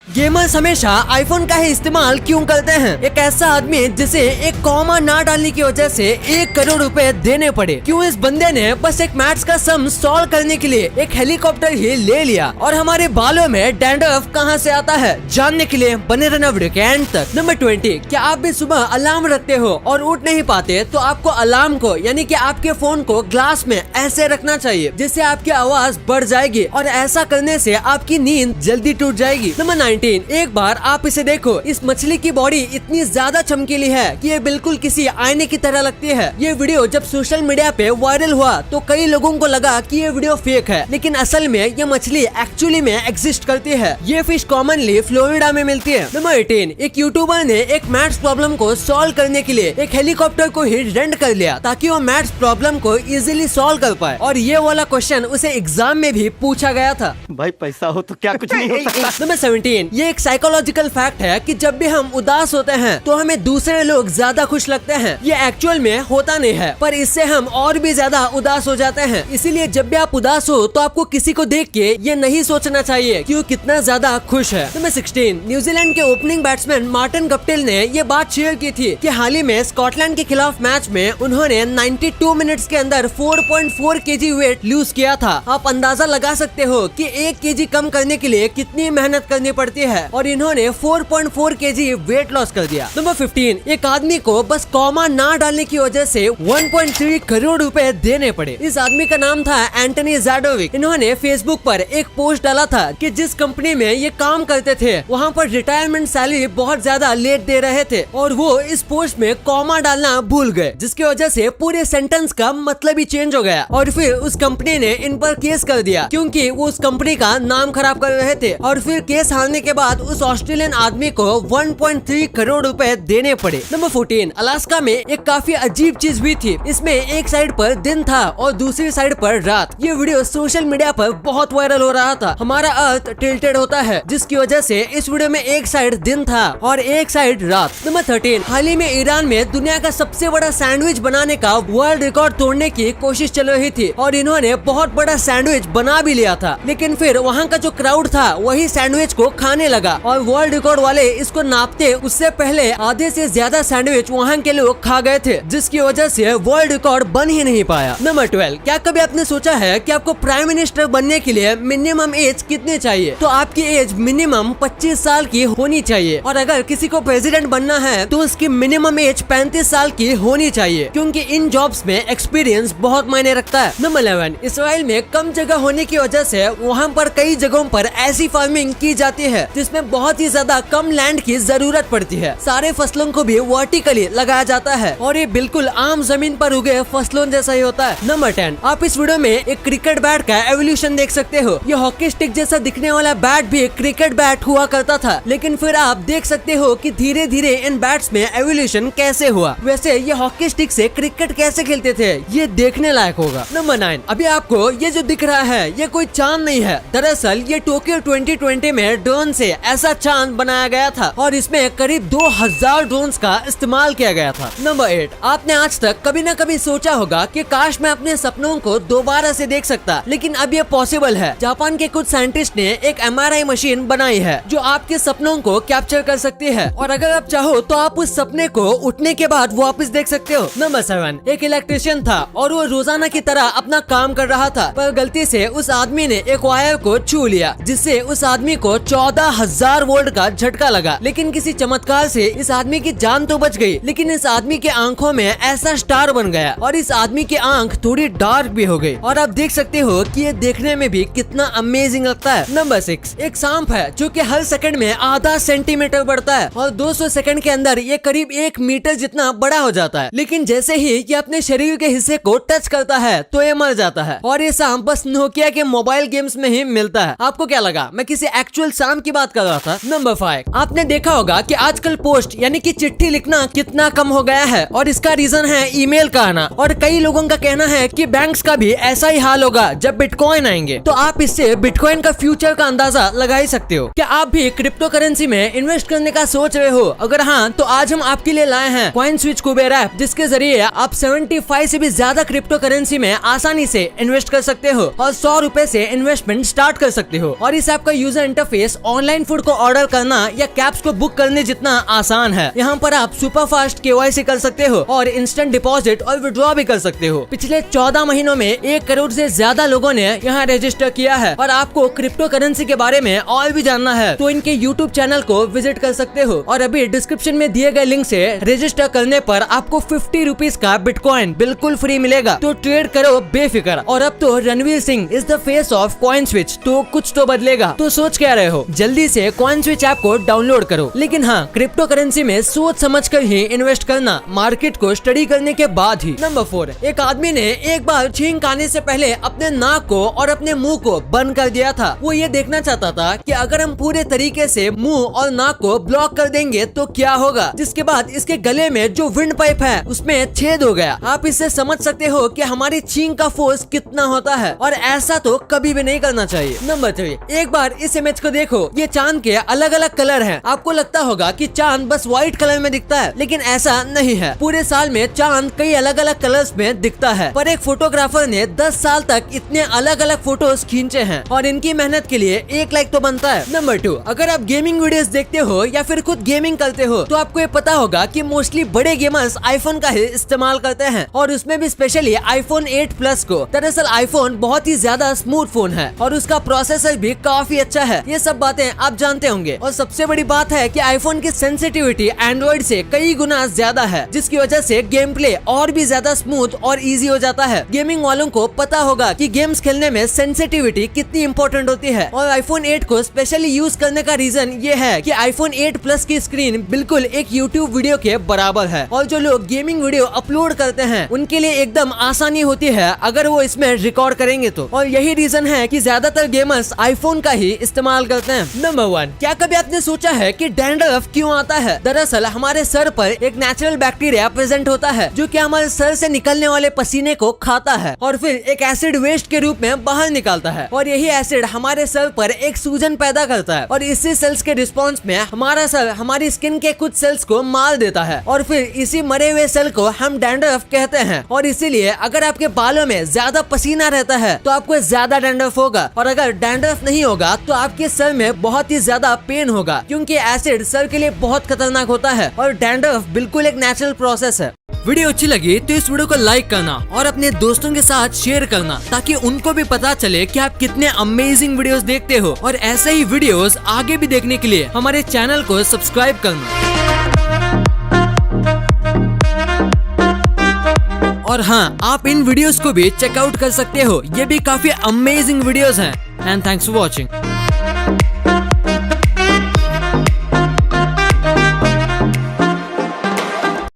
Gamers हमेशा iPhone का ही इस्तेमाल क्यों करते हैं? एक ऐसा आदमी जिसे एक कॉमा ना डालने की वजह से 1 करोड़ रुपए देने पड़े। क्यों इस बंदे ने बस एक मैथ्स का सम सॉल्व करने के लिए एक हेलीकॉप्टर ही ले लिया? और हमारे बालों में डैंड्रफ कहां से आता है, जानने के लिए बने रहना वीडियो के एंड तक। नंबर 20, क्या आप भी सुबह अलार्म रखते हो और उठ नहीं पाते तो आपको अलार्म को यानी कि आपके फोन को ग्लास में ऐसे रखना चाहिए जिससे आपकी आवाज बढ़ जाएगी और ऐसा करने से आपकी नींद जल्दी टूट जाएगी। नंबर 19, एक बार आप इसे देखो, इस मछली की बॉडी इतनी ज्यादा चमकीली है कि ये बिल्कुल किसी आईने की तरह लगती है। ये वीडियो जब सोशल मीडिया पे वायरल हुआ तो कई लोगों को लगा कि ये वीडियो फेक है, लेकिन असल में ये मछली एक्चुअली में एग्जिस्ट करती है। ये फिश कॉमनली फ्लोरिडा में मिलती है। नंबर 18, एक यूट्यूबर ने एक मैथ्स प्रॉब्लम को सॉल्व करने के लिए एक हेलीकॉप्टर को ही रेंट कर लिया ताकि वो मैथ्स प्रॉब्लम को इजीली सॉल्व कर पाए, और ये वाला क्वेश्चन उसे एग्जाम में भी पूछा गया था। भाई पैसा हो तो क्या कुछ नहीं हो सकता। नंबर 17, ये एक साइकोलॉजिकल फैक्ट है कि जब भी हम उदास होते हैं तो हमें दूसरे लोग ज्यादा खुश लगते हैं। ये एक्चुअल में होता नहीं है, पर इससे हम और भी ज्यादा उदास हो जाते हैं। इसीलिए जब भी आप उदास हो तो आपको किसी को देख के ये नहीं सोचना चाहिए कि वो कितना ज्यादा खुश है। नंबर 16, न्यूजीलैंड के ओपनिंग बैट्समैन मार्टिन गप्टिल ने ये बात शेयर की थी कि हाल ही में स्कॉटलैंड के खिलाफ मैच में उन्होंने 92 मिनट्स के अंदर 4.4 kg वेट लूज किया था। आप अंदाजा लगा सकते हो कि 1 kg कम करने के लिए कितनी मेहनत करनी पड़ती है, और इन्होंने 4.4 kg वेट लॉस कर दिया। नंबर 15, एक आदमी को बस कॉमा ना डालने की वजह से 1.3 करोड़ रुपए देने पड़े। इस आदमी का नाम था एंटनी ज़ाडोविक। इन्होंने फेसबुक पर एक पोस्ट डाला था कि जिस कंपनी में ये काम करते थे वहाँ पर रिटायरमेंट सैलरी बहुत ज्यादा लेट दे रहे थे, और वो इस पोस्ट में कॉमा डालना भूल गए, जिसकी वजह से पूरे सेंटेंस का मतलब ही चेंज हो गया। और फिर उस कंपनी ने इन पर केस कर दिया क्योंकि वो उस कंपनी का नाम खराब कर रहे थे, और फिर केस हारने के बाद उस ऑस्ट्रेलियन आदमी को 1.3 करोड़ रुपए देने पड़े। नंबर 14, अलास्का में एक काफी अजीब चीज हुई थी। इसमें एक साइड पर दिन था और दूसरी साइड पर रात। ये वीडियो सोशल मीडिया पर बहुत वायरल हो रहा था। हमारा अर्थ टिल्टेड होता है, जिसकी वजह से इस वीडियो में एक साइड दिन था और एक साइड रात। नंबर 13, हाल ही में ईरान में दुनिया का सबसे बड़ा सैंडविच बनाने का वर्ल्ड रिकॉर्ड तोड़ने की कोशिश चल रही थी, और इन्होंने बहुत बड़ा सैंडविच बना भी लिया था, लेकिन फिर वहाँ का जो क्राउड था वही सैंडविच को खाने लगा, और वर्ल्ड रिकॉर्ड वाले इसको नापते उससे पहले आधे से ज्यादा सैंडविच वहाँ के लोग खा गए थे, जिसकी वजह से वर्ल्ड रिकॉर्ड बन ही नहीं पाया। नंबर 12, क्या कभी आपने सोचा है कि आपको प्राइम मिनिस्टर बनने के लिए मिनिमम एज कितनी चाहिए? तो आपकी एज मिनिमम 25 साल की होनी चाहिए, और अगर किसी को प्रेसिडेंट बनना है तो उसकी मिनिमम एज 35 साल की होनी चाहिए, क्योंकि इन जॉब्स में एक्सपीरियंस बहुत मायने रखता है। नंबर 11, इसराइल में कम जगह होने की वजह से वहाँ पर कई जगहों पर ऐसी फार्मिंग की जाती है जिसमें बहुत ही ज्यादा कम लैंड की जरूरत पड़ती है। सारे फसलों को भी वर्टिकली लगाया जाता है, और ये बिल्कुल आम जमीन पर उगे फसलों जैसा ही होता है। नंबर 10, आप इस वीडियो में एक क्रिकेट बैट का एवोल्यूशन देख सकते हो। ये हॉकी स्टिक जैसा दिखने वाला बैट भी क्रिकेट बैट हुआ करता था, लेकिन फिर आप देख सकते हो कि धीरे धीरे इन बैट्स में एवोल्यूशन कैसे हुआ। वैसे ये हॉकी स्टिक से क्रिकेट कैसे खेलते थे ये देखने लायक होगा। नंबर 9, अभी आपको ये जो दिख रहा है ये कोई चांद नहीं है, दरअसल ये टोक्यो 2020 में ड्रोन से ऐसा चांद बनाया गया था, और इसमें करीब 2000 ड्रोन्स का इस्तेमाल किया गया था। नंबर 8, आपने आज तक कभी न कभी सोचा होगा कि काश मैं अपने सपनों को दोबारा से देख सकता, लेकिन अब ये पॉसिबल है। जापान के कुछ साइंटिस्ट ने एक MRI मशीन बनाई है जो आपके सपनों को कैप्चर कर सकती है, और अगर आप चाहो तो आप उस सपने को उठने के बाद वापस देख सकते हो। नंबर 7, एक इलेक्ट्रिशियन था और वो रोजाना की तरह अपना काम कर रहा था, पर गलती से उस आदमी ने एक वायर को छू लिया, जिससे उस आदमी को 14,000 वोल्ट का झटका लगा। लेकिन किसी चमत्कार से इस आदमी की जान तो बच गई, लेकिन इस आदमी के आंखों में ऐसा स्टार बन गया, और इस आदमी की आंख थोड़ी डार्क भी हो गई, और आप देख सकते हो कि ये देखने में भी कितना अमेजिंग लगता है। नंबर 6, एक सांप है जो कि हर सेकंड में आधा सेंटीमीटर बढ़ता है, और 200 सेकंड के अंदर ये करीब 1 मीटर जितना बड़ा हो जाता है। लेकिन जैसे ही ये अपने शरीर के हिस्से को टच करता है तो ये मर जाता है, और ये सांप बस नोकिया के मोबाइल गेम्स में ही मिलता है। आपको क्या लगा मैं किसी एक्चुअल सांप की बात कर रहा था? नंबर 5, आपने देखा होगा कि आजकल पोस्ट यानी कि चिट्ठी लिखना कितना कम हो गया है, और इसका रीजन है ईमेल का आना, और कई लोगों का कहना है कि बैंक्स का भी ऐसा ही हाल होगा जब बिटकॉइन आएंगे। तो आप इससे बिटकॉइन का फ्यूचर का अंदाजा लगा ही सकते हो। क्या आप भी क्रिप्टो करेंसी में इन्वेस्ट करने का सोच रहे हो? अगर हाँ तो आज हम आपके लिए लाए हैं कॉइन स्विच कुबेर ऐप, जिसके जरिए आप 75 से भी ज्यादा क्रिप्टो करेंसी में आसानी से इन्वेस्ट कर सकते हो और 100 रुपए से इन्वेस्टमेंट स्टार्ट कर सकते हो। और इस ऐप का यूजर इंटरफेस ऑनलाइन फूड को ऑर्डर करना या कैब्स को बुक करने जितना आसान है। यहाँ पर आप सुपर फास्ट KYC कर सकते हो और इंस्टेंट डिपॉजिट और विड्रॉ भी कर सकते हो। पिछले 14 महीनों में 1 करोड़ से ज्यादा लोगों ने यहाँ रजिस्टर किया है। और आपको क्रिप्टो करेंसी के बारे में और भी जानना है तो इनके YouTube चैनल को विजिट कर सकते हो। और अभी डिस्क्रिप्शन में दिए गए लिंक से रजिस्टर करने पर आपको 50 रुपीज का बिटकॉइन बिल्कुल फ्री मिलेगा। तो ट्रेड करो बेफिक्र। और अब तो Ranveer Singh is the face of coin switch, तो कुछ तो बदलेगा। तो सोच क्या रहे हो, जल्दी से कॉइन स्विच ऐप को डाउनलोड करो। लेकिन हाँ, क्रिप्टो करेंसी में सोच समझ कर ही इन्वेस्ट करना, मार्केट को स्टडी करने के बाद ही। नंबर 4, एक आदमी ने एक बार छींक आने से पहले अपने नाक को और अपने मुंह को बंद कर दिया था। वो ये देखना चाहता था कि अगर हम पूरे तरीके से मुंह और नाक को ब्लॉक कर देंगे तो क्या होगा। जिसके बाद इसके गले में जो विंड पाइप है उसमें छेद हो गया। आप इससे समझ सकते हो कि हमारी छींक का फोर्स कितना होता है और ऐसा तो कभी भी नहीं करना चाहिए। नंबर 3, एक बार इस इमेज को देखो। ये चांद के अलग अलग कलर हैं। आपको लगता होगा कि चांद बस व्हाइट कलर में दिखता है, लेकिन ऐसा नहीं है। पूरे साल में चांद कई अलग अलग कलर्स में दिखता है। पर एक फोटोग्राफर ने 10 साल तक इतने अलग अलग फोटोज खींचे हैं और इनकी मेहनत के लिए 1 लाइक तो बनता है। नंबर 2, अगर आप गेमिंग वीडियोस देखते हो या फिर खुद गेमिंग करते हो तो आपको ये पता होगा कि मोस्टली बड़े गेमर्स आईफोन का ही इस्तेमाल करते हैं और उसमें भी स्पेशली आईफोन 8 प्लस को। दरअसल आईफोन बहुत ही ज्यादा स्मूथ फोन है और उसका प्रोसेसर भी काफी अच्छा है। ये सब बातें आप जानते होंगे। और सबसे बड़ी बात है कि आईफोन की सेंसिटिविटी एंड्रॉइड से कई गुना ज्यादा है, जिसकी वजह से गेम प्ले और भी ज्यादा स्मूथ और इजी हो जाता है। गेमिंग वालों को पता होगा कि गेम्स खेलने में सेंसिटिविटी कितनी इंपॉर्टेंट होती है। और आईफोन 8 को स्पेशली यूज करने का रीजन ये है कि आईफोन 8 प्लस की स्क्रीन बिल्कुल एक यूट्यूब वीडियो के बराबर है और जो लोग गेमिंग वीडियो अपलोड करते हैं उनके लिए एकदम आसानी होती है अगर वो इसमें रिकॉर्ड करेंगे तो। और यही रीजन है कि ज्यादातर गेमर्स आईफोन का ही इस्तेमाल करते हैं। नंबर 1, क्या कभी आपने सोचा है कि डैंड्रफ क्यों आता है? दरअसल हमारे सर पर एक नेचुरल बैक्टीरिया प्रेजेंट होता है जो कि हमारे सर से निकलने वाले पसीने को खाता है और फिर एक एसिड वेस्ट के रूप में बाहर निकालता है। और यही एसिड हमारे सर पर एक सूजन पैदा करता है और इसी सेल्स के रिस्पॉन्स में हमारा सर हमारी स्किन के कुछ सेल्स को मार देता है और फिर इसी मरे हुए सेल को हम डैंड्रफ कहते हैं। और इसीलिए अगर आपके बालों में ज्यादा पसीना रहता है तो आपको ज्यादा डैंड्रफ होगा और अगर डैंड्रफ नहीं होगा तो आपके सर में बहुत ही ज्यादा पेन होगा, क्योंकि एसिड सर के लिए बहुत खतरनाक होता है और डैंड्रफ बिल्कुल एक नेचुरल प्रोसेस है। वीडियो अच्छी लगी तो इस वीडियो को लाइक करना और अपने दोस्तों के साथ शेयर करना ताकि उनको भी पता चले कि आप कितने अमेजिंग वीडियोस देखते हो। और ऐसे ही वीडियोस आगे भी देखने के लिए हमारे चैनल को सब्सक्राइब करना। और हाँ, आप इन वीडियोस को भी चेकआउट कर सकते हो। ये भी काफी अमेजिंग वीडियोस हैं। And thanks for watching.